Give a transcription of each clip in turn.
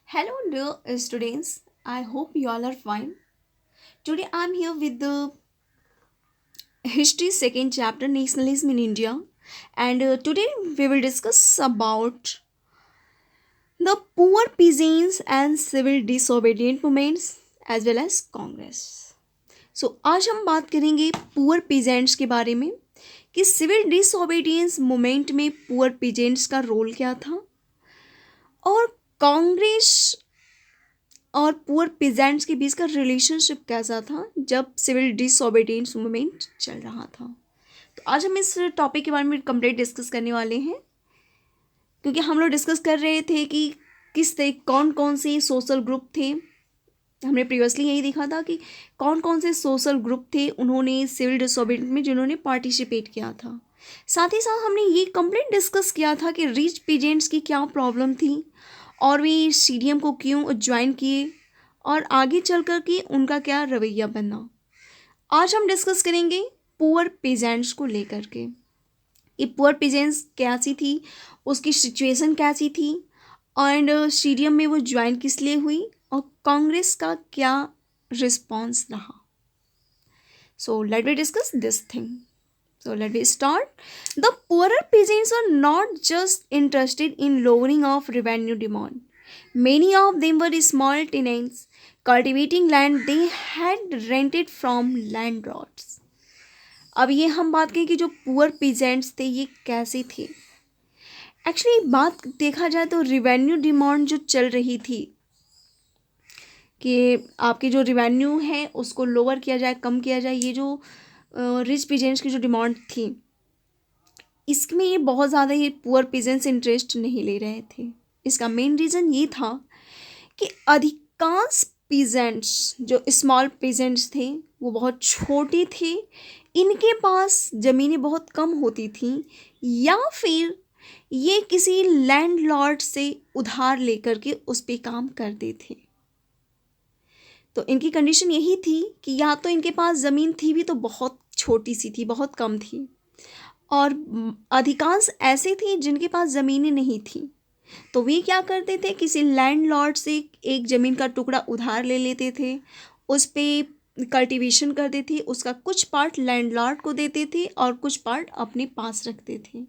Hello, dear students. I hope you all are fine. Today I'm here with the history second chapter nationalism in India, and today we will discuss about the poor peasants and civil disobedient movements as well as Congress. आज हम बात करेंगे poor peasants के बारे में कि civil disobedience movement में poor peasants का रोल क्या था और कांग्रेस और पुअर पीजेंट्स के बीच का रिलेशनशिप कैसा था जब सिविल डिसोबीडियंस मूवमेंट चल रहा था। तो आज हम इस टॉपिक के बारे में कंप्लीट डिस्कस करने वाले हैं, क्योंकि हम लोग डिस्कस कर रहे थे कि कौन कौन से सोशल ग्रुप थे। हमने प्रीवियसली यही देखा था कि कौन कौन से सोशल ग्रुप थे उन्होंने सिविल डिसोबीडियंस में जिन्होंने पार्टिसिपेट किया था। साथ ही साथ हमने ये कंप्लीट डिस्कस किया था कि रिच पीजेंट्स की क्या प्रॉब्लम थी और वे सीडीएम को क्यों ज्वाइन किए और आगे चल कर के उनका क्या रवैया बना। आज हम डिस्कस करेंगे पुअर पीजेंट्स को लेकर के। ये पुअर पीजेंट्स कैसी थी, उसकी सिचुएशन कैसी थी एंड सीडीएम में वो ज्वाइन किस लिए हुई और कांग्रेस का क्या रिस्पॉन्स रहा। So let we discuss this thing. So let me start. The poorer peasants are not just interested in lowering of revenue demand. Many of them were small tenants cultivating land they had rented from landlords. अब ये हम बात करें कि जो poor peasants थे ये कैसे थे। एक्चुअली बात देखा जाए तो रिवेन्यू डिमांड जो चल रही थी कि आपकी जो रिवेन्यू है उसको लोअर किया जाए, कम किया जाए, ये जो रिच पीजेंट्स की जो डिमांड थी इसमें ये बहुत ज़्यादा ये पुअर पीजेंट्स इंटरेस्ट नहीं ले रहे थे। इसका मेन रीज़न ये था कि अधिकांश पीजेंट्स जो स्मॉल पीजेंट्स थे वो बहुत छोटे थे, इनके पास ज़मीनें बहुत कम होती थी या फिर ये किसी लैंडलॉर्ड से उधार लेकर के उस पर काम करते थे। तो इनकी कंडीशन यही थी कि या तो इनके पास ज़मीन थी भी तो बहुत छोटी सी थी, बहुत कम थी, और अधिकांश ऐसे थे जिनके पास ज़मीनें नहीं थी। तो वे क्या करते थे, किसी लैंडलॉर्ड से एक ज़मीन का टुकड़ा उधार ले लेते थे, उस पर कल्टीवेशन करते थे, उसका कुछ पार्ट लैंडलॉर्ड को देते थे और कुछ पार्ट अपने पास रखते थे।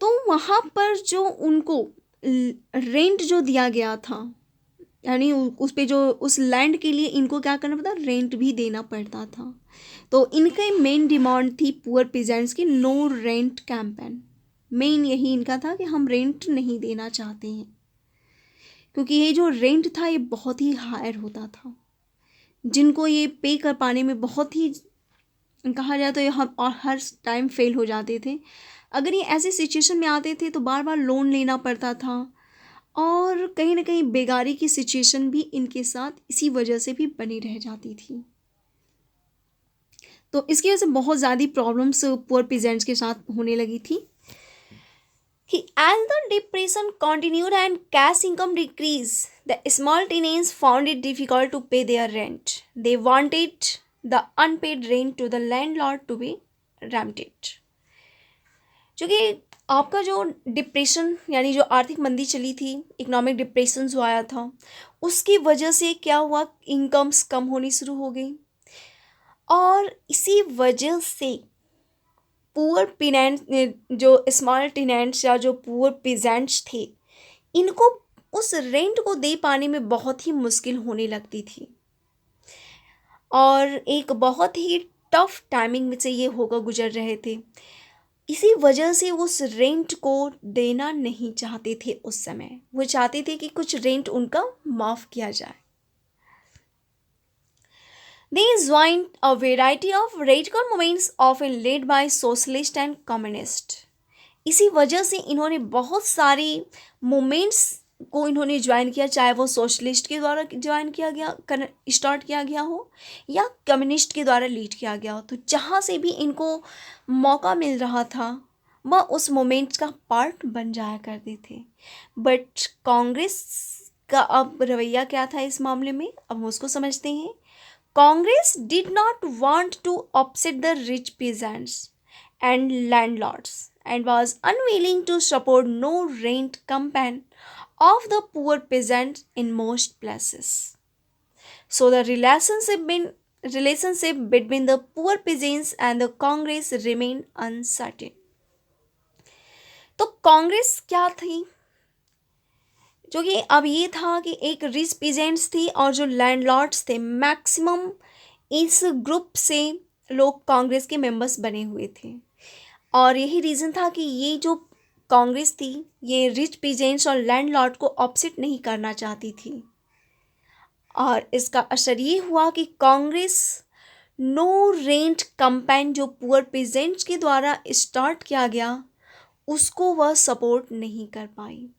तो वहाँ पर जो उनको रेंट जो दिया गया था, यानी उस पे जो उस लैंड के लिए इनको क्या करना पड़ता, रेंट भी देना पड़ता था। तो इनके मेन डिमांड थी पुअर पीजेंट्स की नो रेंट कैंपेन। मेन यही इनका था कि हम रेंट नहीं देना चाहते हैं, क्योंकि ये जो रेंट था ये बहुत ही हायर होता था, जिनको ये पे कर पाने में बहुत ही कहा जाए तो ये हम और हर टाइम फेल हो जाते थे। अगर ये ऐसे सिचुएशन में आते थे तो बार बार लोन लेना पड़ता था और कहीं ना कहीं बेगारी की सिचुएशन भी इनके साथ इसी वजह से भी बनी रह जाती थी। तो इसकी वजह से बहुत ज़्यादा प्रॉब्लम्स पुअर पीजेंट्स के साथ होने लगी थी कि as the depression continued and cash income decrease the small tenants found it difficult to pay their rent. They wanted the unpaid rent to the landlord to be rented. क्योंकि आपका जो depression यानी जो आर्थिक मंदी चली थी, इकोनॉमिक डिप्रेशन जो आया था, उसकी वजह से क्या हुआ, इनकम्स कम होनी शुरू हो गई और इसी वजह से पुअर पिनेंट जो स्मॉल टेनेंट्स या जो पुअर पीजेंट्स थे इनको उस रेंट को दे पाने में बहुत ही मुश्किल होने लगती थी और एक बहुत ही टफ टाइमिंग में से ये होकर गुजर रहे थे। इसी वजह से उस रेंट को देना नहीं चाहते थे उस समय। वो चाहते थे कि कुछ रेंट उनका माफ़ किया जाए। They joined a variety of radical movements often led by socialist and communist. इसी वजह से इन्होंने बहुत सारे मूवमेंट्स को इन्होंने ज्वाइन किया, चाहे वो सोशलिस्ट के द्वारा ज्वाइन किया गया, स्टार्ट किया गया हो या कम्युनिस्ट के द्वारा लीड किया गया हो। तो जहाँ से भी इनको मौका मिल रहा था वह उस मूवमेंट का पार्ट बन जाया करते थे। बट कांग्रेस का अब रवैया क्या था इस मामले में, अब हम उसको समझते हैं। Congress did not want to upset the rich peasants and landlords and was unwilling to support no rent campaign of the poor peasants in most places. So the relationship between the poor peasants and the Congress remained uncertain. तो कांग्रेस क्या थी? जो कि अब ये था कि एक रिच पीजेंट्स थी और जो लैंडलॉर्ड्स थे, मैक्सिमम इस ग्रुप से लोग कांग्रेस के मेंबर्स बने हुए थे। और यही रीज़न था कि ये जो कांग्रेस थी, ये रिच पीजेंट्स और लैंडलॉर्ड को ऑपोजिट नहीं करना चाहती थी। और इसका असर ये हुआ कि कांग्रेस नो रेंट कैंपेन जो पुअर पीजेंट्स के द्वारा स्टार्ट किया गया, उसको वह सपोर्ट नहीं कर पाई,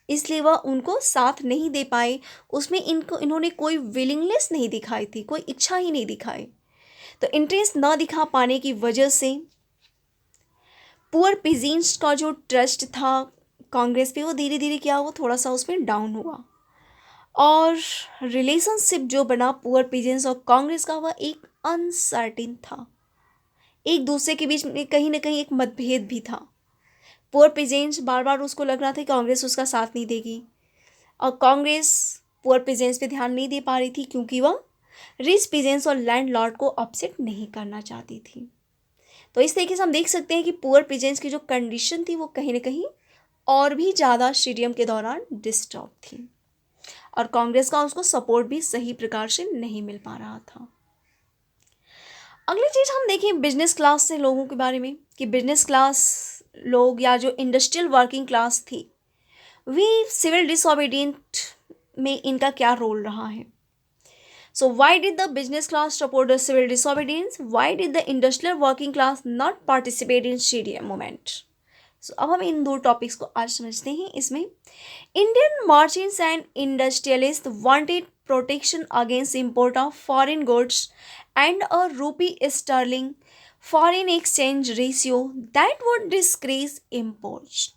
इसलिए वह उनको साथ नहीं दे पाए। उसमें इन्होंने कोई विलिंगनेस नहीं दिखाई थी, कोई इच्छा ही नहीं दिखाई। तो इंटरेस्ट ना दिखा पाने की वजह से पुअर पीजेंट्स का जो ट्रस्ट था कांग्रेस पे, वो धीरे धीरे क्या हुआ, थोड़ा सा उसमें डाउन हुआ। और रिलेशनशिप जो बना पुअर पीजेंट्स और कांग्रेस का, वह एक अनसर्टेन था। एक दूसरे के बीच में कहीं ना कहीं एक मतभेद भी था। पुअर पीजेंट्स बार बार उसको लग रहा था कि कांग्रेस उसका साथ नहीं देगी, और कांग्रेस पुअर पीजेंट्स पे ध्यान नहीं दे पा रही थी क्योंकि वह रिच पीजेंट्स और लैंडलॉर्ड को अपसेट नहीं करना चाहती थी। तो इस तरीके से हम देख सकते हैं कि पुअर पीजेंट्स की जो कंडीशन थी वो कहीं ना कहीं और भी ज़्यादा स्टेडियम के दौरान डिस्टर्ब थी, और कांग्रेस का उसको सपोर्ट भी सही प्रकार से नहीं मिल पा रहा था। अगली चीज़ हम देखें बिजनेस क्लास से लोगों के बारे में, कि बिजनेस क्लास लोग या जो इंडस्ट्रियल वर्किंग क्लास थी, वे सिविल डिसोबीडियंट में इनका क्या रोल रहा है। So why did the business class support the civil disobedience, why did the industrial working class not participate in CDM movement. So अब हम इन दो टॉपिक्स को आज समझते हैं। इसमें Indian merchants and industrialist wanted protection against import of foreign goods and a rupee sterling foreign exchange ratio that would decrease imports.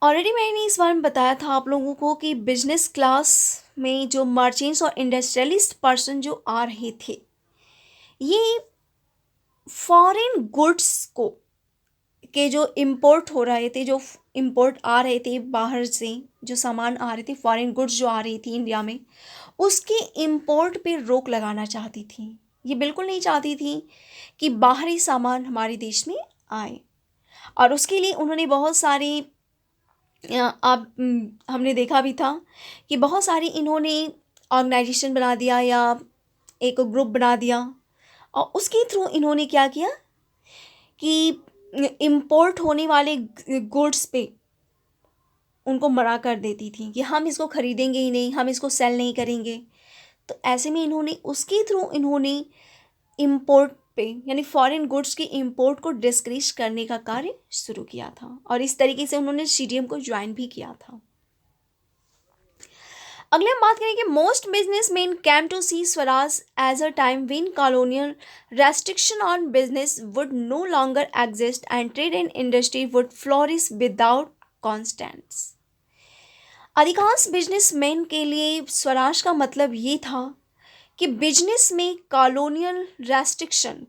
Already मैंने इस बारे में बताया था आप लोगों को कि बिजनेस क्लास में जो मर्चेंट्स और इंडस्ट्रियलिस्ट पर्सन जो आ रहे थे, ये फॉरेन गुड्स को के जो इम्पोर्ट हो रहे थे, जो इम्पोर्ट आ रहे थे बाहर से, जो सामान आ रहे थे, फॉरेन गुड्स जो आ रही थी इंडिया में, उसके इम्पोर्ट पे रोक लगाना चाहती थी। ये बिल्कुल नहीं चाहती थी कि बाहरी सामान हमारे देश में आए, और उसके लिए उन्होंने बहुत सारी हमने देखा भी था कि बहुत सारी इन्होंने ऑर्गेनाइजेशन बना दिया या एक ग्रुप बना दिया, और उसके थ्रू इन्होंने क्या किया कि इम्पोर्ट होने वाले गुड्स पे उनको मना कर देती थी कि हम इसको ख़रीदेंगे ही नहीं, हम इसको सेल नहीं करेंगे। तो ऐसे में उसके थ्रू इन्होंने इम्पोर्ट पे यानी फॉरेन गुड्स की इम्पोर्ट को डिस्करेज करने का कार्य शुरू किया था, और इस तरीके से उन्होंने सीडीएम को ज्वाइन भी किया था। अगले हम बात करें कि most businessman came to see Swaraj as a time when colonial restriction on business would no longer exist and trade and industry would flourish without constants. अधिकांश बिजनेसमैन के लिए स्वराज का मतलब ये था कि बिजनेस में कॉलोनियल रेस्ट्रिक्शन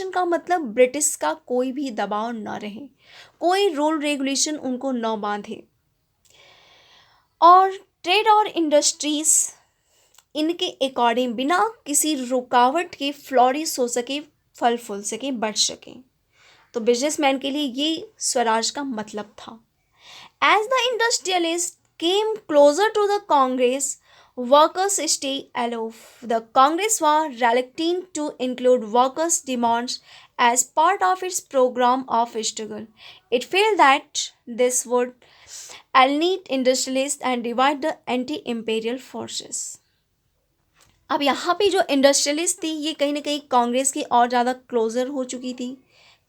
का मतलब ब्रिटिश का कोई भी दबाव न रहे, कोई रूल रेगुलेशन उनको न बांधे, और ट्रेड और इंडस्ट्रीज इनके अकॉर्डिंग बिना किसी रुकावट के फ्लोरिश हो सके, फल फूल सके, बढ़ सके। तो बिजनेसमैन के लिए ये स्वराज का मतलब था। As the industrialist came closer to the Congress, workers stay aloof. The Congress was reluctant to include workers' demands as part of its program of struggle. It felt that this would alienate industrialists and divide the anti-imperial forces. अब यहाँ पे जो industrialist थी, ये कहीं ना कहीं कांग्रेस की और ज़्यादा क्लोजर हो चुकी थी,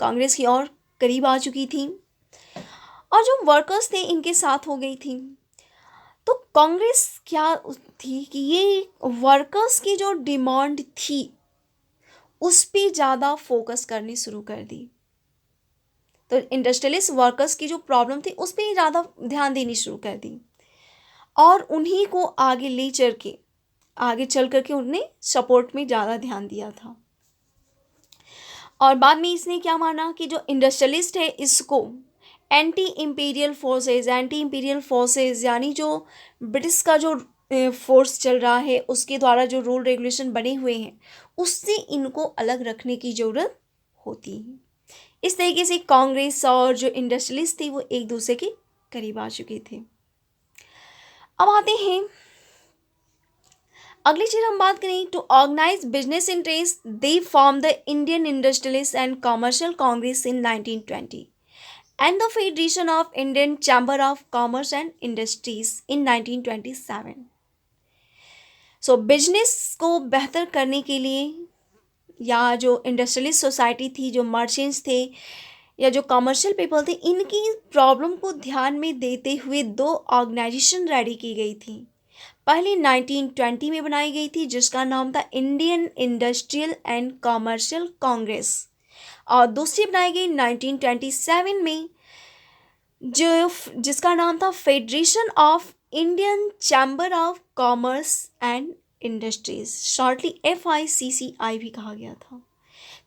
कांग्रेस की और करीब आ चुकी थी, और जो वर्कर्स थे इनके साथ हो गई थी। तो कांग्रेस क्या थी कि ये वर्कर्स की जो डिमांड थी उस पे ज़्यादा फोकस करनी शुरू कर दी। तो इंडस्ट्रियलिस्ट वर्कर्स की जो प्रॉब्लम थी उस पे ज़्यादा ध्यान देनी शुरू कर दी, और उन्हीं को आगे चल करके उन्होंने सपोर्ट में ज़्यादा ध्यान दिया था। और बाद में इसने क्या माना कि जो इंडस्ट्रियलिस्ट है इसको एंटी इंपीरियल फोर्सेस यानी जो ब्रिटिश का जो फोर्स चल रहा है उसके द्वारा जो रूल रेगुलेशन बने हुए हैं उससे इनको अलग रखने की ज़रूरत होती है। इस तरीके से कांग्रेस और जो इंडस्ट्रियलिस्ट थे वो एक दूसरे के करीब आ चुके थे। अब आते हैं अगली चीज हम बात करें to organise business interest they form the Indian industrialist and commercial Congress in 1920 and the federation of Indian chamber of commerce and industries in 1927। So business को बेहतर करने के लिए या जो इंडस्ट्रियलिस्ट सोसाइटी थी, जो मर्चेंट्स थे या जो कमर्शियल पीपल थे, इनकी प्रॉब्लम को ध्यान में देते हुए दो ऑर्गेनाइजेशन रेडी की गई थी। पहली 1920 में बनाई गई थी जिसका नाम था Indian industrial and commercial Congress और दूसरी बनाई गई 1927 में जो जिसका नाम था federation of Indian chamber of commerce and industries, shortly FICCI भी कहा गया था।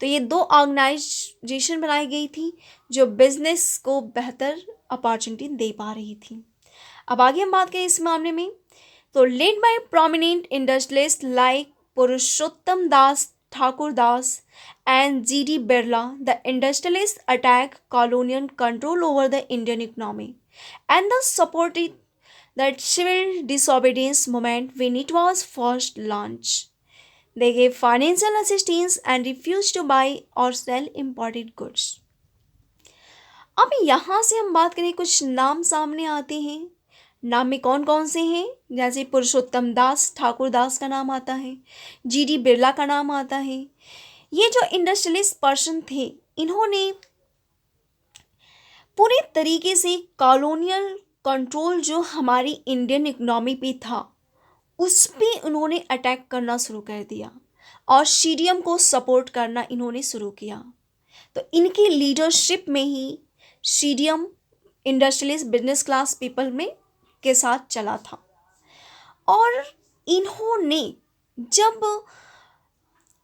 तो ये दो ऑर्गेनाइजेशन बनाई गई थी जो बिजनेस को बेहतर अपॉर्चुनिटी दे पा रही थी। अब आगे हम बात करें इस मामले में, तो led by prominent industrialist like Purushottam Das Thakur Das and G.D. Birla, the industrialists attacked colonial control over the Indian economy and thus supported that civil disobedience movement when it was first launched. They gave financial assistance and refused to buy or sell imported goods. अब यहाँ से हम बात करें कुछ नाम सामने आते हैं। नाम में कौन कौन से हैं, जैसे पुरुषोत्तम दास ठाकुर दास का नाम आता है, G.D. बिरला का नाम आता है। ये जो इंडस्ट्रियलिस्ट पर्सन थे इन्होंने पूरे तरीके से कॉलोनियल कंट्रोल जो हमारी इंडियन इकोनॉमी पे था उस पे उन्होंने अटैक करना शुरू कर दिया और CDM को सपोर्ट करना इन्होंने शुरू किया। तो इनकी लीडरशिप में ही CDM industrialist business class people में के साथ चला था और इन्होंने जब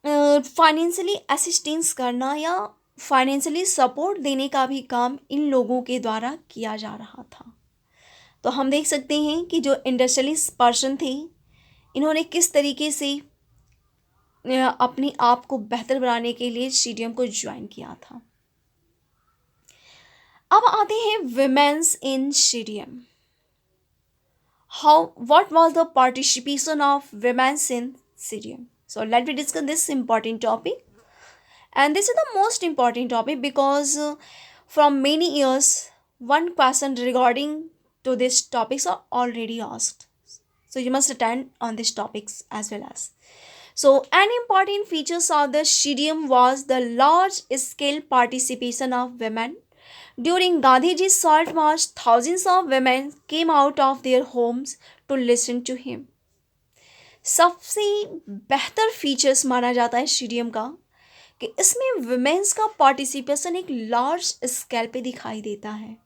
फाइनेंशियली असिस्टेंस करना या फाइनेंशियली सपोर्ट देने का भी काम इन लोगों के द्वारा किया जा रहा था। तो हम देख सकते हैं कि जो इंडस्ट्रियलिस्ट पर्सन थे इन्होंने किस तरीके से अपने आप को बेहतर बनाने के लिए CDM को ज्वाइन किया था। अब आते हैं women's in CDM। what was the participation of women in CDM? So let me discuss this important topic, and this is the most important topic because from many years one question regarding to these topics are already asked, so you must attend on these topics as well as. So an important features of the CDM was the large scale participation of women. During Gandhiji's short march, thousands of women came out of their homes to listen to him. सबसे बेहतर features माना जाता है CDM का कि इसमें women's का participation एक लार्ज स्केल पे दिखाई देता है।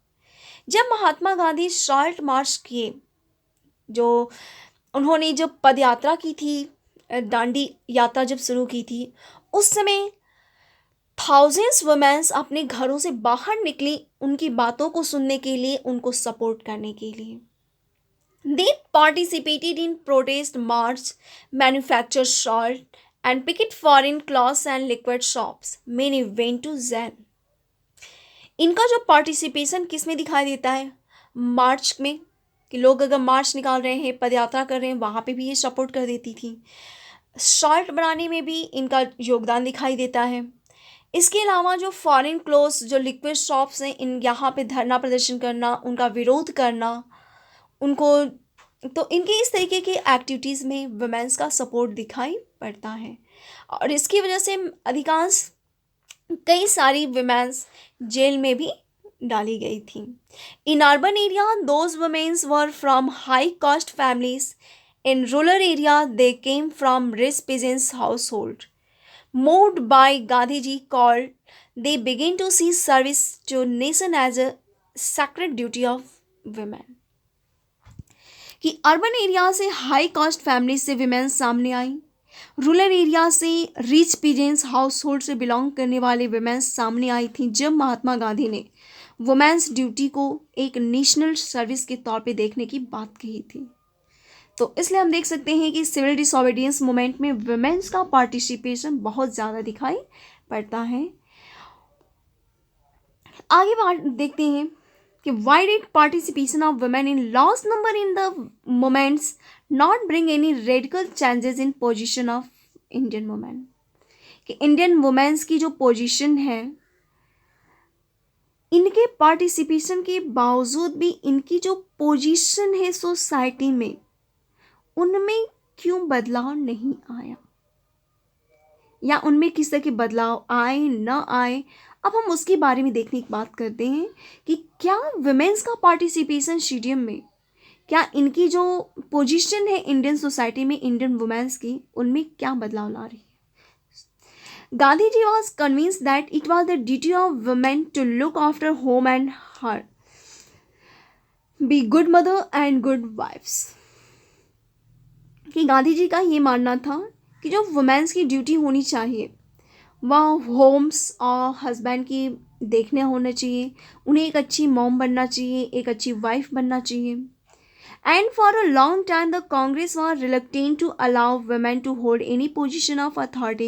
जब महात्मा गांधी शॉर्ट मार्च किए, जो उन्होंने जब पद यात्रा की थी, दांडी यात्रा जब शुरू की थी, उस समय थाउजेंड्स वुमेन्स अपने घरों से बाहर निकली उनकी बातों को सुनने के लिए, उनको सपोर्ट करने के लिए। They participated in protest march, manufactured salt and picket foreign clothes and liquid shops. Many went to jail. इनका जो पार्टिसिपेशन किस में दिखाई देता है, मार्च में, कि लोग अगर मार्च निकाल रहे हैं, पदयात्रा कर रहे हैं, वहाँ पे भी ये सपोर्ट कर देती थी। सॉल्ट बनाने में भी इनका योगदान दिखाई देता है। इसके अलावा जो फॉरेन क्लोथ्स, जो लिक्विड शॉप्स हैं, इन यहाँ पे धरना प्रदर्शन करना, उनका विरोध करना, उनको, तो इनके इस तरीके की एक्टिविटीज़ में वुमेन्स का सपोर्ट दिखाई पड़ता है और इसकी वजह से अधिकांश कई सारी वुमेन्स जेल में भी डाली गई थी। In urban area those womens were from high caste families, in rural area they came from rich peasants household. Moved by Gandhiji called, they began to see service to nation as a sacred duty of women. कि urban area से high cast family से women सामने आई rural area से rich peasants house hold से belong करने वाले women's सामने आई थी जब महात्मा गांधी ने वुमेन्स ड्यूटी को एक नेशनल सर्विस के तौर पे देखने की बात कही थी। तो इसलिए हम देख सकते हैं कि सिविल डिसोबीडियंस मूवमेंट में वुमेन्स का पार्टिसिपेशन बहुत ज़्यादा दिखाई पड़ता है। आगे बात देखते हैं कि why did participation of women in large number in the moments not bring any radical changes in position of Indian women. कि इंडियन वुमेन्स की जो पोजीशन है, इनके पार्टिसिपेशन के बावजूद भी इनकी जो पोजीशन है सोसाइटी में, उनमें क्यों बदलाव नहीं आया, या उनमें किस तरह के बदलाव आए न आए। अब हम उसके बारे में देखने की बात करते हैं कि क्या वुमेन्स का पार्टिसिपेशन स्टेडियम में, क्या इनकी जो पोजीशन है इंडियन सोसाइटी में इंडियन वुमेन्स की, उनमें क्या बदलाव ला रही है। Gandhi ji was convinced that it was the duty of women to look after home and her, be good mother and good wives। कि गांधी जी का ये मानना था कि जो वुमेन्स की ड्यूटी होनी चाहिए वह होम्स और हस्बैंड की देखने होना चाहिए, उन्हें एक अच्छी मॉम बनना चाहिए, एक अच्छी वाइफ बनना चाहिए। And for a long time, the Congress was reluctant to allow women to hold any position of authority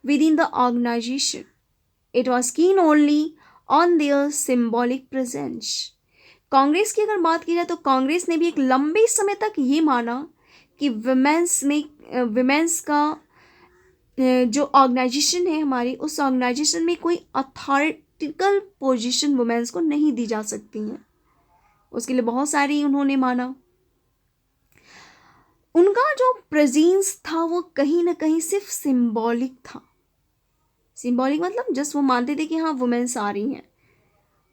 within the organization. It was keen only on their symbolic presence. Congress की अगर बात की जाए तो कांग्रेस ने भी एक लंबे समय तक ये माना कि विमेंस का जो ऑर्गेनाइजेशन है हमारी, उस ऑर्गेनाइजेशन में कोई अथॉरिटिकल पोजीशन वुमेन्स को नहीं दी जा सकती हैं। उसके लिए बहुत सारी उन्होंने माना। उनका जो प्रेजेंस था वो कहीं ना कहीं सिर्फ सिंबॉलिक था। सिंबॉलिक मतलब जस्ट वो मानते थे कि हाँ वुमेन्स आ रही हैं,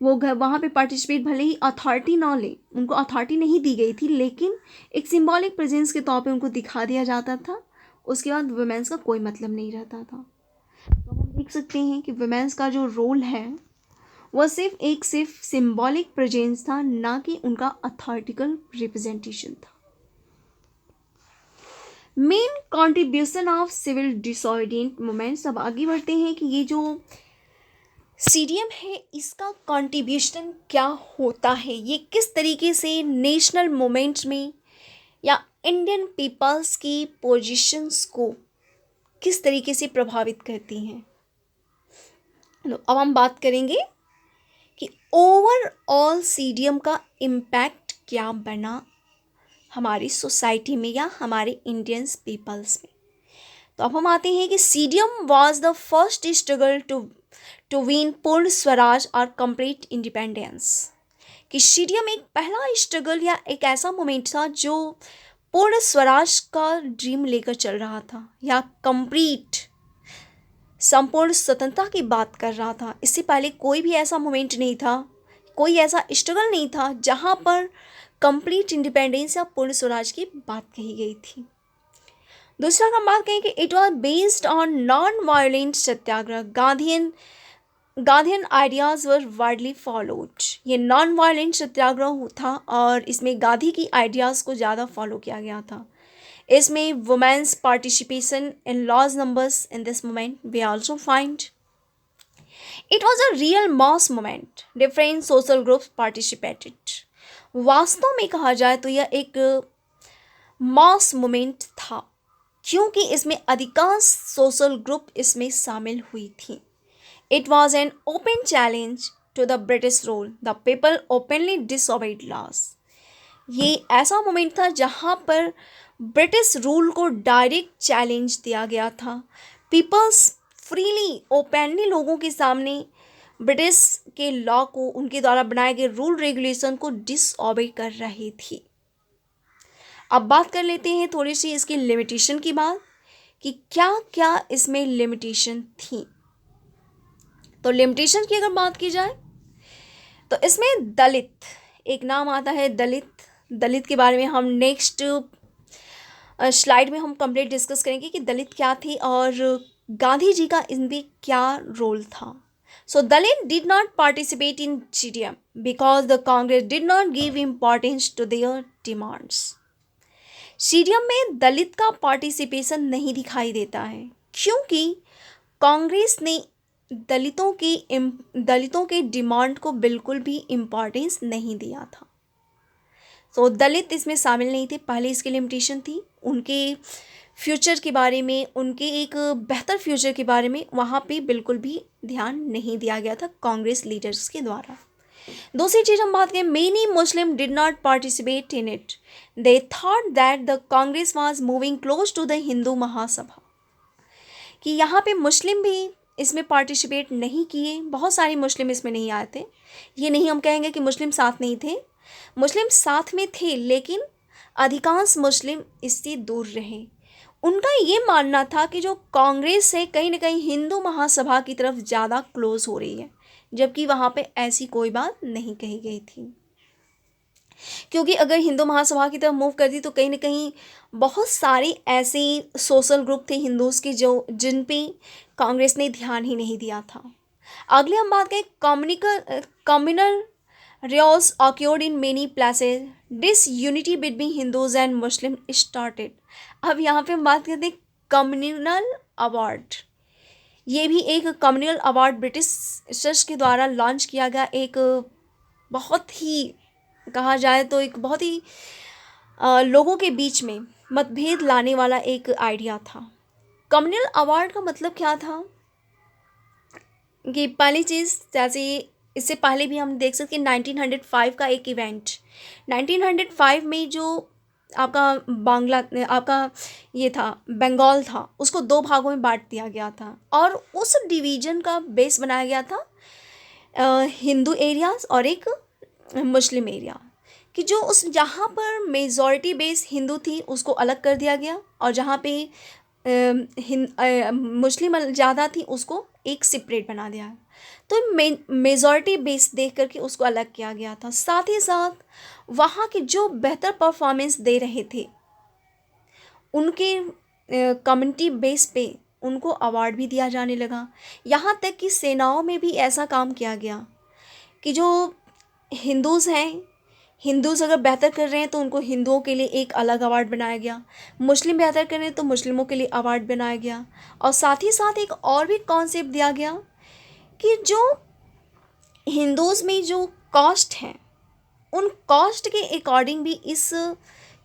वो घर वहाँ पे पार्टिसिपेट, भले ही अथॉरिटी ना ले, उनको अथॉरिटी नहीं दी गई थी, लेकिन एक सिंबॉलिक प्रेजेंस के तौर पे उनको दिखा दिया जाता था। उसके बाद वुमेन्स का कोई मतलब नहीं रहता था। तो हम देख सकते हैं कि वुमेन्स का जो रोल है वह सिर्फ सिंबॉलिक प्रेजेंस था, ना कि उनका अथॉरिटिकल रिप्रेजेंटेशन था। Main contribution of civil disobedient movements. अब आगे बढ़ते हैं कि ये जो सीडीएम है इसका कॉन्ट्रीब्यूशन क्या होता है, ये किस तरीके से नेशनल मूवमेंट में या इंडियन पीपल्स की पोजीशंस को किस तरीके से प्रभावित करती हैं। तो अब हम बात करेंगे कि ओवरऑल सीडीएम का इम्पैक्ट क्या बना हमारी सोसाइटी में या हमारे इंडियंस पीपल्स में। तो अब हम आते हैं कि CDM was the first struggle to win पूर्ण स्वराज और कंप्लीट इंडिपेंडेंस। कि सीडीएम एक पहला स्ट्रगल या एक ऐसा मोमेंट था जो पूर्ण स्वराज का ड्रीम लेकर चल रहा था, या कंप्लीट संपूर्ण स्वतंत्रता की बात कर रहा था। इससे पहले कोई भी ऐसा मोमेंट नहीं था, कोई ऐसा स्ट्रगल नहीं था जहाँ पर कंप्लीट इंडिपेंडेंस या पूर्ण स्वराज की बात कही गई थी। दूसरा हम बात कहें कि it was based on non violent Satyagraha. Gandhian ideas were widely followed. ये नॉन वायलेंट सत्याग्रह था और इसमें गांधी की आइडियाज़ को ज़्यादा फॉलो किया गया था। इसमें womens participation in large numbers in this movement we also find. It was a real mass movement, different social groups participated. वास्तव में कहा जाए तो यह एक मास मूवमेंट था, क्योंकि इसमें अधिकांश सोशल ग्रुप इसमें शामिल हुई थी। It was an open challenge to the British rule, the people openly disobeyed laws. ये ऐसा मोमेंट था जहाँ पर ब्रिटिश रूल को डायरेक्ट चैलेंज दिया गया था। पीपल्स फ्रीली ओपनली लोगों के सामने ब्रिटिश के लॉ को, उनके द्वारा बनाए गए रूल रेगुलेशन को डिसओबे कर रही थी। अब बात कर लेते हैं थोड़ी सी इसकी लिमिटेशन की बात, कि क्या क्या इसमें लिमिटेशन थी। तो लिमिटेशन की अगर बात की जाए तो इसमें दलित एक नाम आता है। दलित के बारे में हम नेक्स्ट स्लाइड में हम कंप्लीट डिस्कस करेंगे कि दलित क्या थी और गांधी जी का इनमें क्या रोल था। So Dalit did not participate in CDM because the Congress did not give importance to their demands. CDM में दलित का पार्टिसिपेशन नहीं दिखाई देता है, क्योंकि कांग्रेस ने दलितों के डिमांड को बिल्कुल भी इम्पोर्टेंस नहीं दिया था। तो दलित इसमें शामिल नहीं थे। पहले इसकी लिमिटेशन थी, उनके फ्यूचर के बारे में, उनके एक बेहतर फ्यूचर के बारे में वहाँ पे बिल्कुल भी ध्यान नहीं दिया गया था कांग्रेस लीडर्स के द्वारा। दूसरी चीज़ हम बात करें, many Muslim did not participate in it, they thought that the Congress was moving close to the Hindu Mahasabha. कि यहाँ पे मुस्लिम भी इसमें पार्टिसिपेट नहीं किए, बहुत सारे मुस्लिम इसमें नहीं आए थे। ये नहीं हम कहेंगे कि मुस्लिम साथ नहीं थे, मुस्लिम साथ में थे, लेकिन अधिकांश मुस्लिम इससे दूर रहे। उनका ये मानना था कि जो कांग्रेस है कहीं ना कहीं हिंदू महासभा की तरफ ज़्यादा क्लोज हो रही है, जबकि वहाँ पे ऐसी कोई बात नहीं कही गई थी। क्योंकि अगर हिंदू महासभा की तरफ मूव करती तो कहीं ना कहीं बहुत सारे ऐसे सोशल ग्रुप थे हिंदूज़ के जो जिन पे कांग्रेस ने ध्यान ही नहीं दिया था। अगले हम बात करें, communal riots occurred in many places, disunity between Hindus and Muslim started. अब यहाँ पे हम बात करते हैं कम्युनल अवार्ड। ये भी एक कम्युनल अवार्ड ब्रिटिशर्स के द्वारा लॉन्च किया गया, एक बहुत ही कहा जाए तो एक बहुत ही लोगों के बीच में मतभेद लाने वाला एक आइडिया था। कम्युनल अवार्ड का मतलब क्या था कि पहली चीज़, जैसे इससे पहले भी हम देख सकते हैं 1905 का एक इवेंट, 1905 में जो आपका ये था बंगाल था, उसको दो भागों में बांट दिया गया था और उस डिवीज़न का बेस बनाया गया था हिंदू एरियाज़ और एक मुस्लिम एरिया। कि जो उस जहाँ पर मेजॉरिटी बेस हिंदू थी उसको अलग कर दिया गया, और जहाँ पे मुस्लिम ज़्यादा थी उसको एक सेपरेट बना दिया। तो मेजॉरिटी बेस देख करके उसको अलग किया गया था। साथ ही साथ वहाँ के जो बेहतर परफॉर्मेंस दे रहे थे उनके कम्युनिटी बेस पे उनको अवार्ड भी दिया जाने लगा। यहाँ तक कि सेनाओं में भी ऐसा काम किया गया कि जो हिंदूज़ हैं, हिंदूज़ अगर बेहतर कर रहे हैं तो उनको हिंदुओं के लिए एक अलग अवार्ड बनाया गया, मुस्लिम बेहतर कर रहे हैं तो मुस्लिमों के लिए अवार्ड बनाया गया। और साथ ही साथ एक और भी कॉन्सेप्ट दिया गया कि जो हिंदूज़ में जो कास्ट हैं उन कास्ट के अकॉर्डिंग भी इस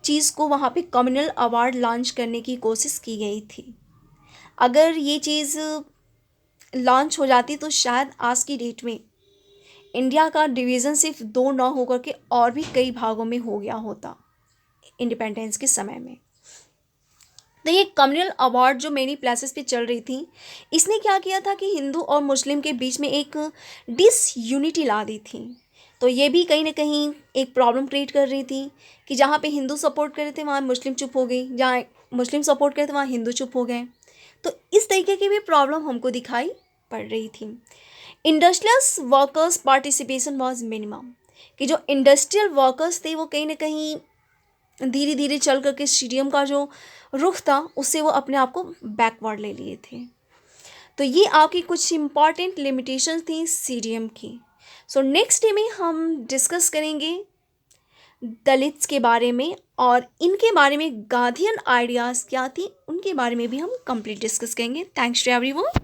चीज़ को वहाँ पे कम्युनल अवार्ड लॉन्च करने की कोशिश की गई थी। अगर ये चीज़ लॉन्च हो जाती तो शायद आज की डेट में इंडिया का डिवीज़न सिर्फ 2 ना होकर के और भी कई भागों में हो गया होता इंडिपेंडेंस के समय में। तो ये कम्युनल अवार्ड जो मेनी प्लेसेस पे चल रही थी, इसने क्या किया था कि हिंदू और मुस्लिम के बीच में एक डिसयूनिटी ला दी थी। तो ये भी कहीं ना कहीं एक प्रॉब्लम क्रिएट कर रही थी कि जहाँ पे हिंदू सपोर्ट कर रहे थे वहाँ मुस्लिम चुप हो गई, जहाँ मुस्लिम सपोर्ट कर रहे थे वहाँ हिंदू चुप हो गए। तो इस तरीके की भी प्रॉब्लम हमको दिखाई पड़ रही थी। Industrial workers participation was minimum. कि जो इंडस्ट्रियल वर्कर्स थे वो कहीं ना कहीं धीरे धीरे चल करके सीडीएम का जो रुख था उससे वो अपने आप को बैकवर्ड ले लिए थे। तो ये आपकी कुछ इम्पॉर्टेंट लिमिटेशंस थी सीडीएम की। सो नेक्स्ट डे में हम डिस्कस करेंगे दलित्स के बारे में, और इनके बारे में गांधीयन आइडियाज़ क्या थी उनके बारे में भी हम कंप्लीट डिस्कस करेंगे। Thanks to everyone.